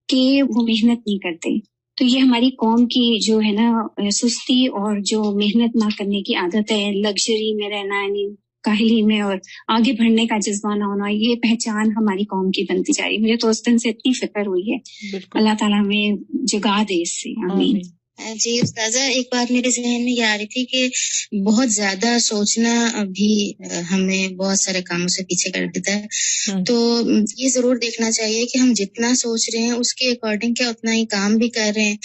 کہ وہ محنت نہیں کرتے. تو یہ ہماری قوم کی جو ہے نا سستی اور جو محنت نہ کرنے کی عادت ہے، لگژری میں رہنا، یعنی کاہلی میں، اور آگے بڑھنے کا جذبہ نہ ہونا، یہ پہچان ہماری قوم کی بنتی جا رہی ہے. مجھے تو اس دن سے اتنی فکر ہوئی ہے، اللہ تعالیٰ ہمیں جگا دے اس سے، آمین. جی استاذہ، ایک بات میرے ذہن میں یہ آ رہی تھی کہ بہت زیادہ سوچنا بھی ہمیں بہت سارے کاموں سے پیچھے کر دیتا ہے. تو یہ ضرور دیکھنا چاہیے کہ ہم جتنا سوچ رہے ہیں اس کے اکارڈنگ کیا اتنا ہی کام بھی کر رہے ہیں.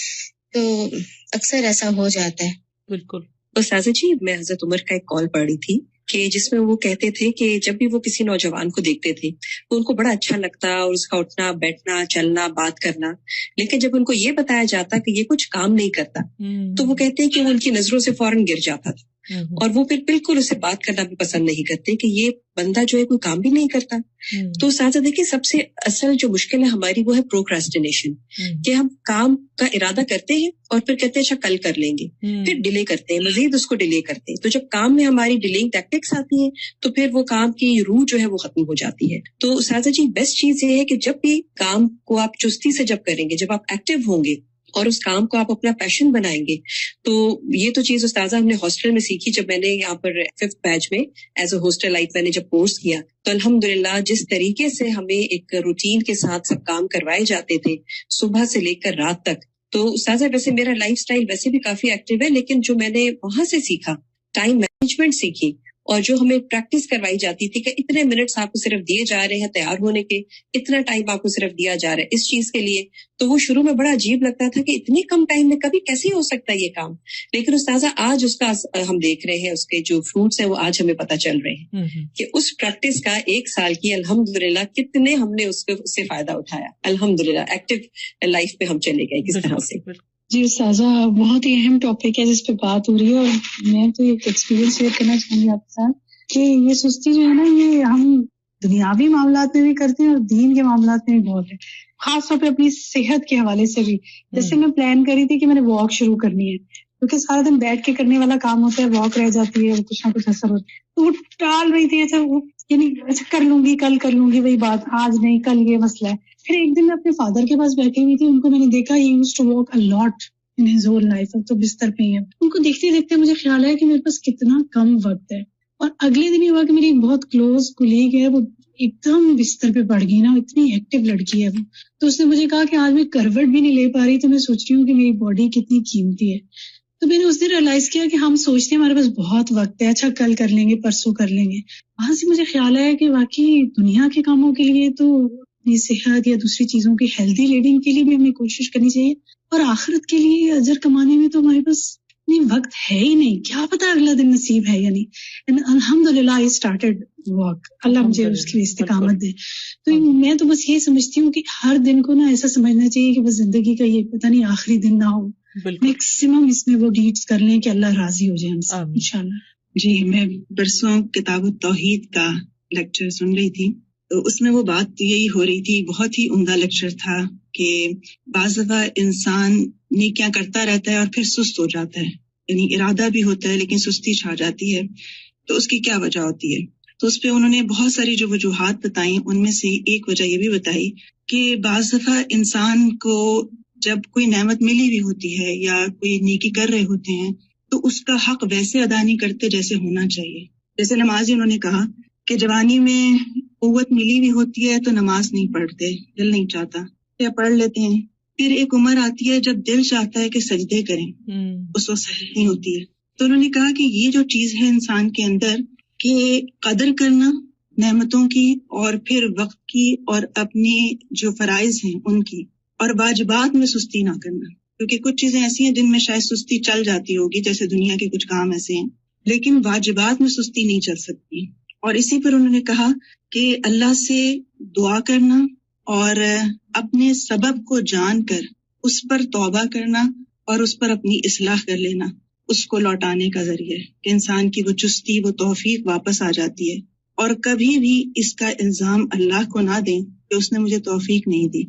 تو اکثر ایسا ہو جاتا ہے. بالکل. استاذہ جی، میں حضرت عمر کا ایک کال پڑھ رہی تھی کہ جس میں وہ کہتے تھے کہ جب بھی وہ کسی نوجوان کو دیکھتے تھے تو ان کو بڑا اچھا لگتا اور اس کا اٹھنا بیٹھنا چلنا بات کرنا، لیکن جب ان کو یہ بتایا جاتا کہ یہ کچھ کام نہیں کرتا تو وہ کہتے ہیں کہ وہ ان کی نظروں سے فوراً گر جاتا تھا، اور وہ پھر بالکل اسے بات کرنا بھی پسند نہیں کرتے کہ یہ بندہ جو ہے کوئی کام بھی نہیں کرتا. تو ساتھ دیکھیں سب سے اصل جو مشکل ہے ہماری وہ ہے پروکراسٹینیشن، کہ ہم کام کا ارادہ کرتے ہیں اور پھر کہتے ہیں اچھا کل کر لیں گے، پھر ڈیلے کرتے ہیں، مزید اس کو ڈیلے کرتے ہیں. تو جب کام میں ہماری ڈیلینگ ٹیکٹکس آتی ہیں تو پھر وہ کام کی روح جو ہے وہ ختم ہو جاتی ہے. تو ساتھ جی بیسٹ چیز یہ ہے کہ جب بھی کام کو آپ چستی سے جب کریں گے، جب آپ ایکٹیو ہوں گے اور اس کام کو آپ اپنا پیشن بنائیں گے. تو یہ تو چیز استاذہ ہم نے ہاسٹل میں سیکھی. جب میں نے یہاں پر 5th بیچ میں ایز اے ہاسٹل لائف میں نے جب کورس کیا تو الحمدللہ جس طریقے سے ہمیں ایک روٹین کے ساتھ سب کام کروائے جاتے تھے صبح سے لے کر رات تک. تو استاذہ ویسے میرا لائف سٹائل ویسے بھی کافی ایکٹیو ہے، لیکن جو میں نے وہاں سے سیکھا ٹائم مینجمنٹ سیکھی، اور جو ہمیں پریکٹس کروائی جاتی تھی کہ اتنے منٹس آپ کو صرف دیے جا رہے ہیں تیار ہونے کے، اتنا ٹائم آپ کو صرف دیا جا رہا ہے اس چیز کے لیے. تو وہ شروع میں بڑا عجیب لگتا تھا کہ اتنے کم ٹائم میں کبھی کیسے ہو سکتا ہے یہ کام. لیکن استاذہ آج اس کا ہم دیکھ رہے ہیں، اس کے جو فروٹس ہیں وہ آج ہمیں پتہ چل رہے ہیں کہ اس پریکٹس کا 1 سال کی الحمدللہ کتنے ہم نے اس سے فائدہ اٹھایا. الحمدللہ ایکٹیو لائف پہ ہم چلے گئے کس طرح سے. جی استاذہ، بہت ہی اہم ٹاپک ہے جس پہ بات ہو رہی ہے، اور میں تو ایک ایکسپیرینس شیئر کرنا چاہوں گی آپ کے ساتھ کہ یہ سستی جو ہے نا، یہ ہم دنیاوی معاملات میں بھی کرتے ہیں اور دین کے معاملات میں بھی بہت ہے، خاص طور پہ اپنی صحت کے حوالے سے بھی. جیسے میں پلان کری تھی کہ میں نے واک شروع کرنی ہے، کیونکہ سارا دن بیٹھ کے کرنے والا کام ہوتا ہے، واک رہ جاتی ہے، کچھ نہ کچھ اثر ہوتا ہے. تو وہ ٹال رہی تھی، اچھا کر لوں گی، کل کر لوں گی، وہی بات، آج نہیں کل یہ مسئلہ ہے. پھر ایک دن میں اپنے فادر کے پاس بیٹھی ہوئی تھی، ان کو میں نے دیکھا he used to walk a lot in his whole life. اب تو بستر پہ ہی ہے. ان کو دیکھتے دیکھتے مجھے خیال ہے کہ میرے پاس کتنا کم وقت ہے. اور اگلے دن یہ ہوا کہ میری ایک بہت کلوز کولیگ ہے، وہ ایک دم بستر پہ پڑ گئی نا، اتنی ایکٹیو لڑکی ہے وہ. تو اس نے مجھے کہا کہ آج میں کروٹ بھی نہیں لے پا رہی. تو میں سوچ رہی ہوں کہ میری باڈی کتنی قیمتی ہے. تو میں نے اس دن ریئلائز کیا کہ ہم سوچتے ہیں ہمارے پاس بہت وقت ہے، اچھا کل کر لیں گے، پرسوں کر لیں گے. وہاں سے مجھے خیال آیا کہ واقعی دنیا کے کاموں کے لیے تو اپنی صحت یا دوسری چیزوں کی ہیلدی لیونگ کے لیے بھی ہمیں کوشش کرنی چاہیے، اور آخرت کے لیے اجر کمانے میں تو ہمارے پاس نہیں وقت ہے ہی نہیں. کیا پتا اگلا دن نصیب ہے یا نہیں. الحمدللہ آئی اسٹارٹڈ واک. اللہ مجھے اس کی استقامت دے. تو میں تو بس یہ سمجھتی ہوں کہ ہر دن کو نا ایسا سمجھنا چاہیے کہ بس زندگی کا یہ پتہ نہیں آخری دن نہ ہو، میکسیمم اس میں وہ ڈیڈز کر لیں کہ اللہ راضی ہو جائے ہم سے انشاءاللہ. جی، میں پرسوں کتاب التوحید کا لیکچر سن رہی تھی، تو اس میں وہ بات یہی ہو رہی تھی. بہت ہی عمدہ لیکچر تھا کہ بعض دفعہ انسان نیکیاں کرتا رہتا ہے اور پھر سست ہو جاتا ہے، یعنی ارادہ بھی ہوتا ہے لیکن سستی چھا جاتی ہے. تو اس کی کیا وجہ ہوتی ہے؟ تو اس پہ انہوں نے بہت ساری جو وجوہات بتائیں، ان میں سے ایک وجہ یہ بھی بتائی کہ بعض دفعہ انسان کو جب کوئی نعمت ملی ہوئی ہوتی ہے یا کوئی نیکی کر رہے ہوتے ہیں تو اس کا حق ویسے ادا نہیں کرتے جیسے ہونا چاہیے. جیسے نمازی انہوں نے کہا کہ جوانی میں قوت ملی ہوئی ہوتی ہے تو نماز نہیں پڑھتے، دل نہیں چاہتا، یا پڑھ لیتے ہیں. پھر ایک عمر آتی ہے جب دل چاہتا ہے کہ سجدے کریں، اس وقت سجدے نہیں ہوتی ہے. تو انہوں نے کہا کہ یہ جو چیز ہے انسان کے اندر کہ قدر کرنا نعمتوں کی، اور پھر وقت کی، اور اپنے جو فرائض ہیں ان کی، اور واجبات میں سستی نہ کرنا. کیونکہ کچھ چیزیں ایسی ہیں جن میں شاید سستی چل جاتی ہوگی، جیسے دنیا کے کچھ کام ایسے ہیں، لیکن واجبات میں سستی نہیں چل سکتی. اور اسی پر انہوں نے کہا کہ اللہ سے دعا کرنا اور اپنے سبب کو جان کر اس پر توبہ کرنا اور اس پر اپنی اصلاح کر لینا، اس کو لوٹانے کا ذریعہ ہے کہ انسان کی وہ چستی، وہ توفیق واپس آ جاتی ہے. اور کبھی بھی اس کا الزام اللہ کو نہ دیں کہ اس نے مجھے توفیق نہیں دی،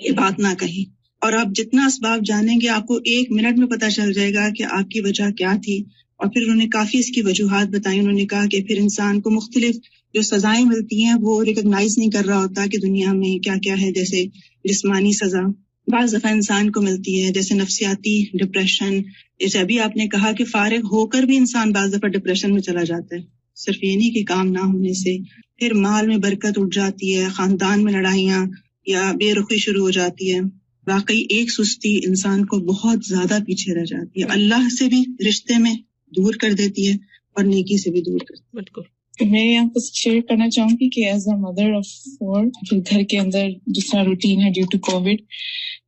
یہ بات نہ کہیں. اور آپ جتنا اسباب جانیں گے آپ کو 1 منٹ میں پتہ چل جائے گا کہ آپ کی وجہ کیا تھی. اور پھر انہوں نے کافی اس کی وجوہات بتائی. انہوں نے کہا کہ پھر انسان کو مختلف جو سزائیں ملتی ہیں وہ ریکگنائز نہیں کر رہا ہوتا کہ دنیا میں کیا کیا ہے. جیسے جسمانی سزا بعض دفعہ انسان کو ملتی ہے، جیسے نفسیاتی ڈپریشن. جیسے ابھی آپ نے کہا کہ فارغ ہو کر بھی انسان بعض دفعہ ڈپریشن میں چلا جاتا ہے، صرف یہ نہیں کہ کام نہ ہونے سے. پھر مال میں برکت اٹھ جاتی ہے، خاندان میں لڑائیاں یا بے رخی شروع ہو جاتی ہے. واقعی ایک سستی انسان کو بہت زیادہ پیچھے رہ جاتی ہے، اللہ سے بھی رشتے میں دور کر دیتی ہے اور نیکی سے بھی دور کرتی ہے. بالکل. میں یہاں پر شیئر کرنا چاہوں گی کہ ایز اے مدر آف 4 گھر کے اندر جس طرح روٹین ہے ڈیو ٹو کووڈ،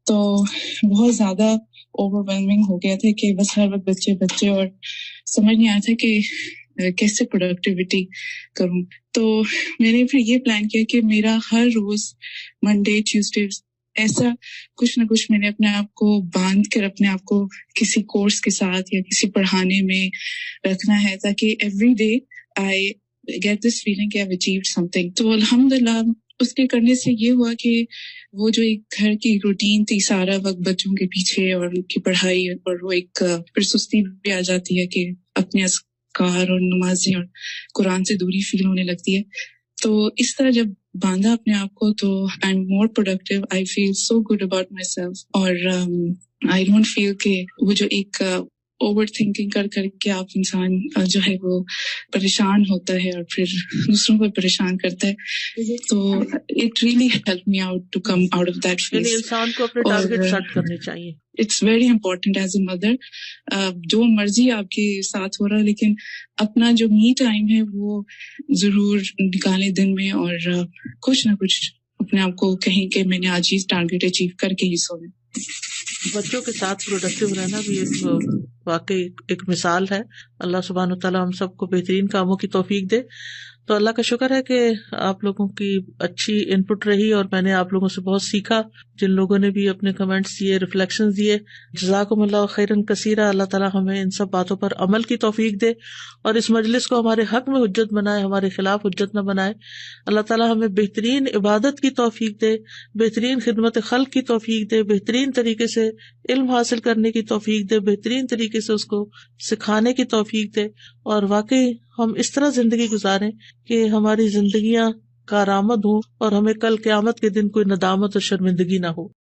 تو بہت زیادہ اوور ویلمنگ ہو گیا تھا کہ بس ہر وقت بچے اور سمجھ نہیں آیا تھا کہ کیسے پروڈکٹیوٹی کروں. تو میں نے پھر یہ پلان کیا کہ میرا ہر روز منڈے ٹیوزڈے ایسا کچھ نہ کچھ میں نے اپنے آپ کو باندھ کر اپنے آپ کو کسی کورس کے ساتھ یا کسی پڑھانے میں رکھنا ہے، تاکہ every day I get this feeling کہ I've achieved something. تو الحمدللہ اس کے کرنے سے یہ ہوا کہ وہ جو ایک گھر کی روٹین تھی، سارا وقت بچوں کے پیچھے اور ان کی پڑھائی، اور وہ ایک پھر سستی بھی آ جاتی ہے کہ اپنے اذکار اور نمازیں اور قرآن سے دوری فیل ہونے لگتی ہے. تو اس طرح جب باندھا اپنے آپ کو تو I am more productive, I feel so good about myself, اور آئی ڈونٹ فیل کہ وہ جو ایک اوور تھنکنگ کر کے آپ انسان جو ہے وہ پریشان ہوتا ہے اور پھر دوسروں کو پریشان کرتا ہے. تو it really help me out to come out of that phase. یعنی انسان کو اپنے ٹارگیٹ سیٹ کرنے چاہیے. It's very important as a mother. جو مرضی آپ کے ساتھ ہو رہا ہے لیکن اپنا جو می ٹائم ہے وہ ضرور نکالیں دن میں, اور کچھ نہ کچھ اپنے آپ کو کہیں کہ میں نے آج یہ ٹارگیٹ اچیو کر کے ہی سونا. بچوں کے ساتھ پروڈکٹیو رہنا بھی ایک واقعی ایک مثال ہے. اللہ سبحانہ وتعالیٰ ہم سب کو بہترین کاموں کی توفیق دے. تو اللہ کا شکر ہے کہ آپ لوگوں کی اچھی ان پٹ رہی اور میں نے آپ لوگوں سے بہت سیکھا. جن لوگوں نے بھی اپنے کمنٹس دیے, ریفلیکشنز دیے, جزاکم اللہ خیرن کثیرا. اللہ تعالیٰ ہمیں ان سب باتوں پر عمل کی توفیق دے اور اس مجلس کو ہمارے حق میں حجت بنائے, ہمارے خلاف حجت نہ بنائے. اللہ تعالیٰ ہمیں بہترین عبادت کی توفیق دے, بہترین خدمت خلق کی توفیق دے, بہترین طریقے سے علم حاصل کرنے کی توفیق دے, بہترین طریقے سے اس کو سکھانے کی توفیق دے, اور واقعی ہم اس طرح زندگی گزاریں کہ ہماری زندگیاں کارآمد ہوں اور ہمیں کل قیامت کے دن کوئی ندامت اور شرمندگی نہ ہو.